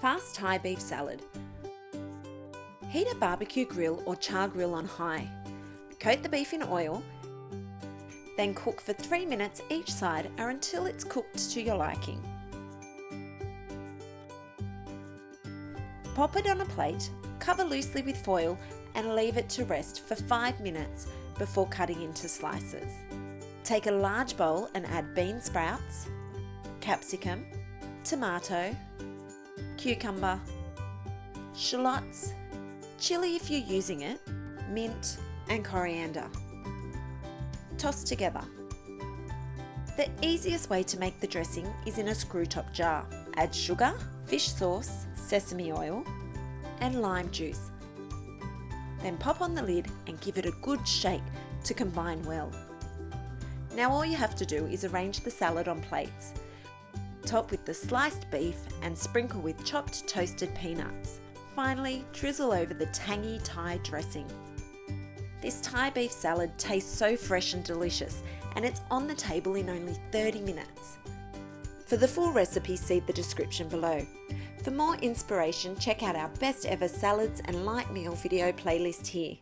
Fast Thai beef salad. Heat a barbecue grill or chargrill on high. Coat the beef in oil, then cook for 3 minutes each side or until it's cooked to your liking. Pop it on a plate, cover loosely with foil and leave it to rest for 5 minutes before cutting into slices. Take a large bowl and add bean sprouts, capsicum, tomato, cucumber, shallots, chilli if you're using it, mint and coriander. Toss together. The easiest way to make the dressing is in a screw top jar. Add sugar, fish sauce, sesame oil and lime juice. Then pop on the lid and give it a good shake to combine well. Now all you have to do is arrange the salad on plates. Top with the sliced beef and sprinkle with chopped toasted peanuts. Finally, drizzle over the tangy Thai dressing. This Thai beef salad tastes so fresh and delicious, and it's on the table in only 30 minutes. For the full recipe, see the description below. For more inspiration, check out our best ever salads and light meal video playlist here.